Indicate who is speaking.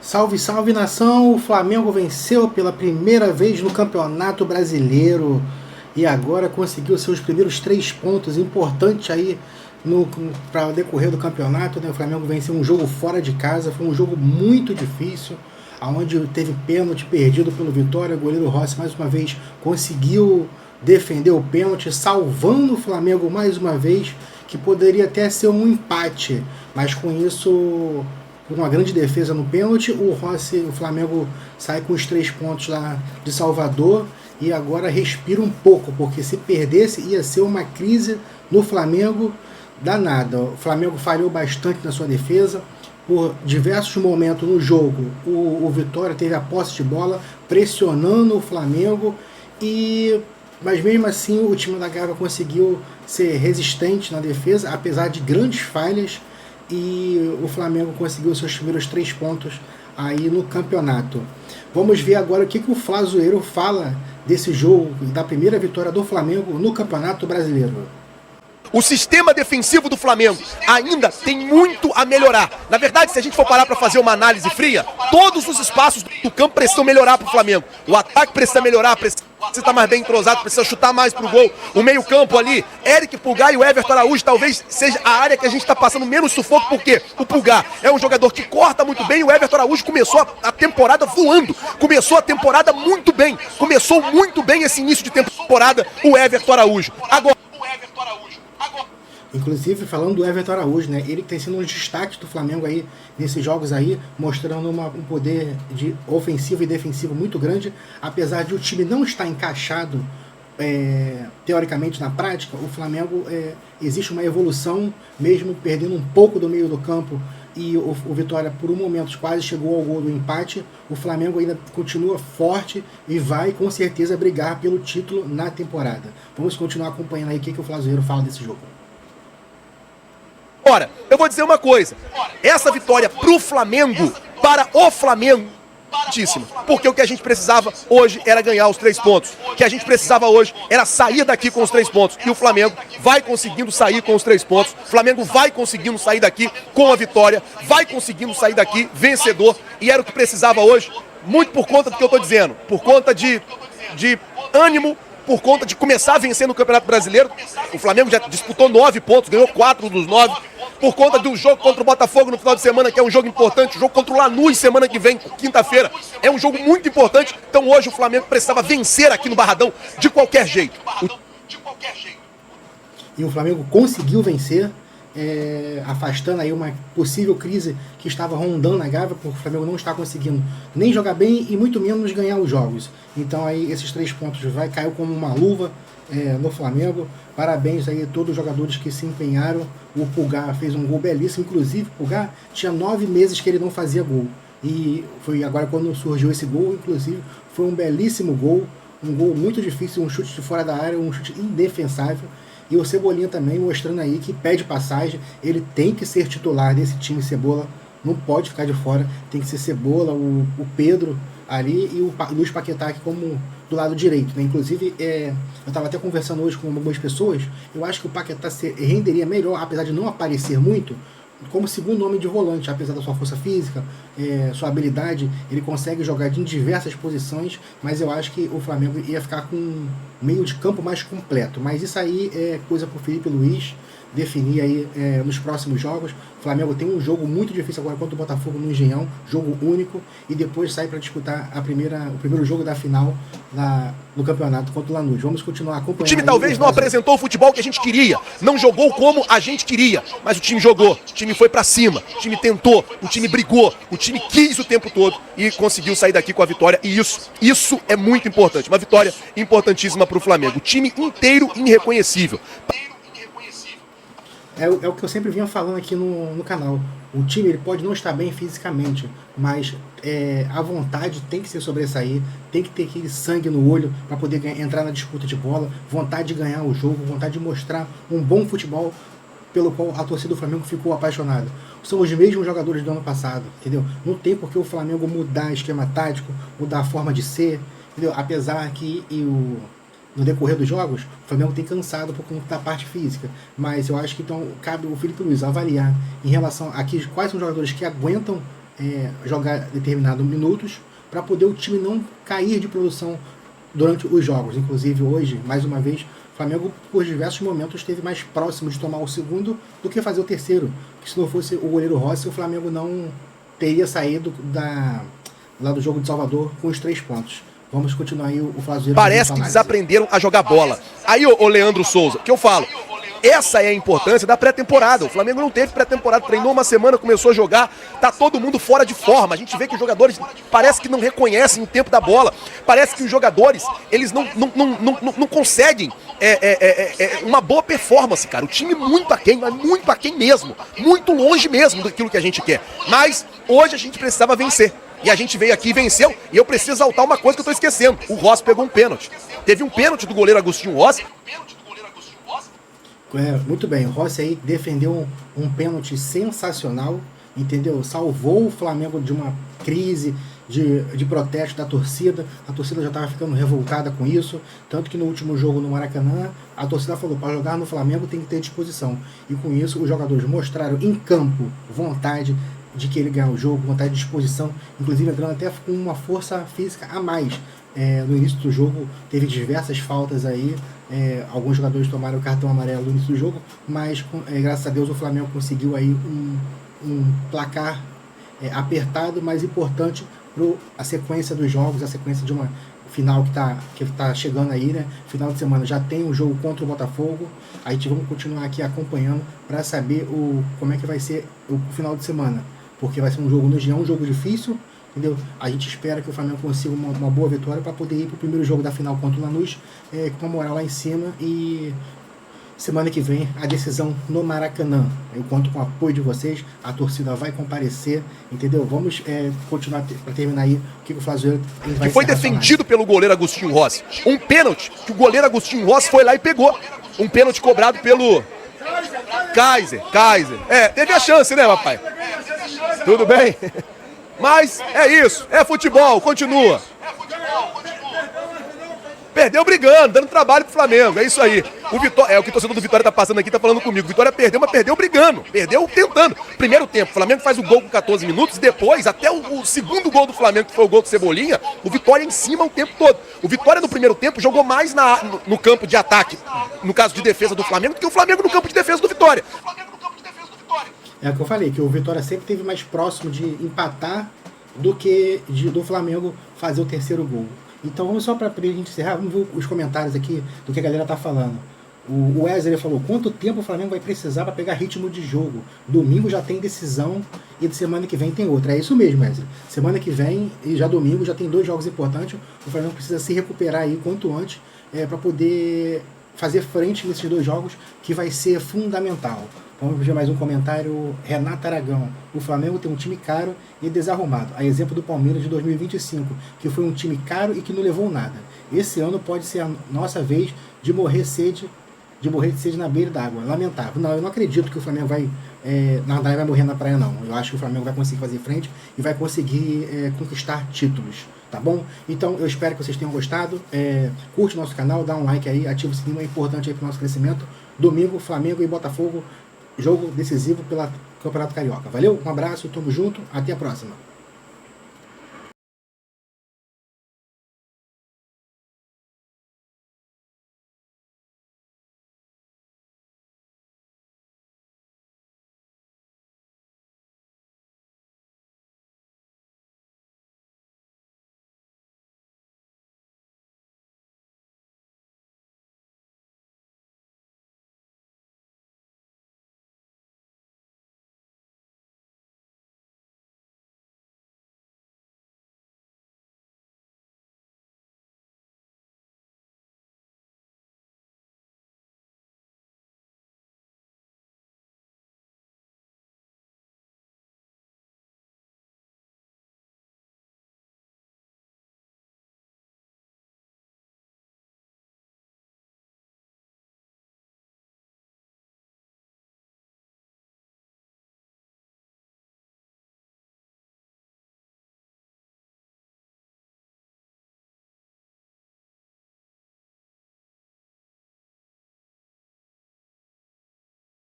Speaker 1: Salve, salve nação! O Flamengo venceu pela primeira vez no Campeonato Brasileiro e agora conseguiu seus primeiros 3 pontos importantes aí para o decorrer do campeonato, né? O Flamengo venceu um jogo fora de casa, foi um jogo muito difícil, onde teve pênalti perdido pelo Vitória. O goleiro Rossi mais uma vez conseguiu defender o pênalti, salvando o Flamengo mais uma vez, que poderia até ser um empate, mas com isso, por uma grande defesa no pênalti, o Flamengo sai com os 3 pontos lá de Salvador e agora respira um pouco, porque se perdesse ia ser uma crise no Flamengo danada. O Flamengo falhou bastante na sua defesa. Por diversos momentos no jogo, o Vitória teve a posse de bola, pressionando o Flamengo, mas mesmo assim o time da Gávea conseguiu ser resistente na defesa, apesar de grandes falhas, e o Flamengo conseguiu seus primeiros 3 pontos aí no campeonato. Vamos ver agora o que o Flazoeiro fala desse jogo, da primeira vitória do Flamengo no Campeonato Brasileiro.
Speaker 2: O sistema defensivo do Flamengo ainda tem muito a melhorar. Na verdade, se a gente for parar para fazer uma análise fria, todos os espaços do campo precisam melhorar para o Flamengo. O ataque precisa melhorar, precisa estar mais bem entrosado, precisa chutar mais pro gol. O meio campo ali, Eric Pulgar e o Everton Araújo talvez seja a área que a gente está passando menos sufoco, porque o Pulgar é um jogador que corta muito bem, o Everton Araújo começou a temporada voando, começou a temporada muito bem, começou muito bem esse início de temporada, o Everton Araújo.
Speaker 1: Inclusive, falando do Everton Araújo, né? Ele que tem sido um dos destaques do Flamengo aí nesses jogos aí, mostrando um poder de ofensivo e defensivo muito grande, apesar de o time não estar encaixado teoricamente na prática. O Flamengo existe uma evolução, mesmo perdendo um pouco do meio do campo, e o Vitória por um momento quase chegou ao gol do empate. O Flamengo ainda continua forte e vai com certeza brigar pelo título na temporada. Vamos continuar acompanhando aí o que o Flazoeiro fala desse jogo.
Speaker 2: Ora, eu vou dizer uma coisa, essa vitória pro Flamengo, para o Flamengo, muitíssimo, porque o que a gente precisava hoje era ganhar os 3 pontos, o que a gente precisava hoje era sair daqui com os 3 pontos, e o Flamengo vai conseguindo sair com os 3 pontos, o Flamengo vai conseguindo sair daqui com a vitória, vai conseguindo sair daqui vencedor, e era o que precisava hoje, muito por conta do que eu estou dizendo, por conta de ânimo, por conta de começar a vencer no Campeonato Brasileiro. O Flamengo já disputou 9 pontos, ganhou 4 dos 9, por conta do jogo contra o Botafogo no final de semana, que é um jogo importante, o jogo contra o Lanús semana que vem, quinta-feira, é um jogo muito importante. Então hoje o Flamengo precisava vencer aqui no Barradão de qualquer jeito.
Speaker 1: E o Flamengo conseguiu vencer, afastando aí uma possível crise que estava rondando a Gávea, porque o Flamengo não está conseguindo nem jogar bem e muito menos ganhar os jogos. Então aí esses 3 pontos caiu como uma luva no Flamengo. Parabéns aí a todos os jogadores que se empenharam. O Pulgar fez um gol belíssimo, inclusive o Pulgar tinha 9 meses que ele não fazia gol, e foi agora quando surgiu esse gol. Inclusive foi um belíssimo gol, um gol muito difícil, um chute de fora da área, um chute indefensável. E o Cebolinha também mostrando aí que pede passagem, ele tem que ser titular desse time. Cebola não pode ficar de fora, tem que ser Cebola, o Pedro ali e o Luiz Paquetá aqui como do lado direito, né? Inclusive, eu estava até conversando hoje com algumas pessoas, eu acho que o Paquetá renderia melhor, apesar de não aparecer muito, como segundo homem de volante, apesar da sua força física, sua habilidade, ele consegue jogar em diversas posições, mas eu acho que o Flamengo ia ficar com um meio de campo mais completo. Mas isso aí é coisa para o Felipe Luiz definir aí nos próximos jogos. O Flamengo tem um jogo muito difícil agora contra o Botafogo no Engenhão, jogo único, e depois sai para disputar o primeiro jogo da final no campeonato contra o Lanús. Vamos continuar acompanhando.
Speaker 2: O time talvez não apresentou o futebol que a gente queria, não jogou como a gente queria, mas o time jogou, o time foi para cima, o time tentou, o time brigou, o time quis o tempo todo e conseguiu sair daqui com a vitória, e isso é muito importante, uma vitória importantíssima para o Flamengo, o time inteiro irreconhecível.
Speaker 1: É o que eu sempre vinha falando aqui no canal. O time ele pode não estar bem fisicamente, mas a vontade tem que se sobressair, tem que ter aquele sangue no olho para poder entrar na disputa de bola, vontade de ganhar o jogo, vontade de mostrar um bom futebol pelo qual a torcida do Flamengo ficou apaixonada. São os mesmos jogadores do ano passado, entendeu? Não tem por que o Flamengo mudar esquema tático, mudar a forma de ser, entendeu? Apesar que no decorrer dos jogos, o Flamengo tem cansado por conta da parte física, mas eu acho que então cabe o Felipe Luiz avaliar em relação a quais são os jogadores que aguentam jogar determinados minutos para poder o time não cair de produção durante os jogos. Inclusive hoje, mais uma vez, o Flamengo por diversos momentos esteve mais próximo de tomar o segundo do que fazer o terceiro. Que se não fosse o goleiro Rossi, o Flamengo não teria saído lá do jogo de Salvador com os 3 pontos. Vamos continuar aí o Flávio.
Speaker 2: Parece que desaprenderam a jogar bola. Aí, o Leandro Souza, que eu falo, essa é a importância da pré-temporada. O Flamengo não teve pré-temporada, treinou uma semana, começou a jogar, tá todo mundo fora de forma. A gente vê que os jogadores parece que não reconhecem o tempo da bola. Parece que os jogadores, eles não conseguem uma boa performance, cara. O time muito aquém, mas muito aquém mesmo. Muito longe mesmo daquilo que a gente quer. Mas hoje a gente precisava vencer. E a gente veio aqui e venceu. E eu preciso exaltar uma coisa que eu tô esquecendo. O Rossi pegou um pênalti. Teve um pênalti do goleiro Agostinho Rossi.
Speaker 1: Muito bem, o Rossi aí defendeu um pênalti sensacional, entendeu? Salvou o Flamengo de uma crise de protesto da torcida. A torcida já estava ficando revoltada com isso, tanto que no último jogo no Maracanã, a torcida falou, para jogar no Flamengo tem que ter disposição. E com isso os jogadores mostraram em campo vontade de querer ganhar o jogo, vontade de disposição, inclusive entrando até com uma força física a mais. No início do jogo teve diversas faltas aí, alguns jogadores tomaram o cartão amarelo no início do jogo, mas graças a Deus o Flamengo conseguiu aí um placar apertado, mas importante para a sequência dos jogos, a sequência de uma final que tá chegando aí, né? Final de semana já tem um jogo contra o Botafogo, a gente vamos continuar aqui acompanhando para saber como é que vai ser o final de semana, porque vai ser um jogo no Engenhão, um jogo difícil, entendeu? A gente espera que o Flamengo consiga uma boa vitória para poder ir para o primeiro jogo da final contra o Lanús com a moral lá em cima, e semana que vem a decisão no Maracanã. Eu conto com o apoio de vocês, a torcida vai comparecer, entendeu? Vamos continuar para terminar aí o que o Flávio vai
Speaker 2: que foi defendido pelo goleiro Agostinho Rossi. Um pênalti que o goleiro Agostinho Rossi foi lá e pegou. Um pênalti cobrado pelo Kaiser. Teve a chance, né, papai? Tudo bem? Mas é isso, é futebol, continua. Perdeu brigando, dando trabalho pro Flamengo, é isso aí. O que o torcedor do Vitória tá passando aqui, tá falando comigo. Vitória perdeu, mas perdeu brigando, perdeu tentando. Primeiro tempo, o Flamengo faz o gol com 14 minutos, depois, até o segundo gol do Flamengo, que foi o gol do Cebolinha, o Vitória em cima o tempo todo. O Vitória no primeiro tempo jogou mais no campo de ataque, no caso de defesa do Flamengo, do que o Flamengo no campo de defesa do Vitória.
Speaker 1: É o que eu falei, que o Vitória sempre esteve mais próximo de empatar do que do Flamengo fazer o terceiro gol. Então vamos só para a gente encerrar, vamos ver os comentários aqui do que a galera tá falando. O Wesley falou, quanto tempo o Flamengo vai precisar para pegar ritmo de jogo? Domingo já tem decisão e de semana que vem tem outra. É isso mesmo, Wesley. Semana que vem e já domingo já tem 2 jogos importantes. O Flamengo precisa se recuperar aí quanto antes para poder fazer frente nesses 2 jogos, que vai ser fundamental. Vamos ver mais um comentário. Renato Aragão. O Flamengo tem um time caro e desarrumado. A exemplo do Palmeiras de 2025, que foi um time caro e que não levou nada. Esse ano pode ser a nossa vez de morrer de sede na beira d'água. Lamentável. Não, eu não acredito que o Flamengo vai nadar e vai morrer na praia, não. Eu acho que o Flamengo vai conseguir fazer frente e vai conseguir conquistar títulos. Tá bom? Então eu espero que vocês tenham gostado. Curte nosso canal, dá um like aí, ativa o sininho, é importante aí para o nosso crescimento. Domingo, Flamengo e Botafogo. Jogo decisivo pela Campeonato Carioca. Valeu, um abraço, tamo junto, até a próxima.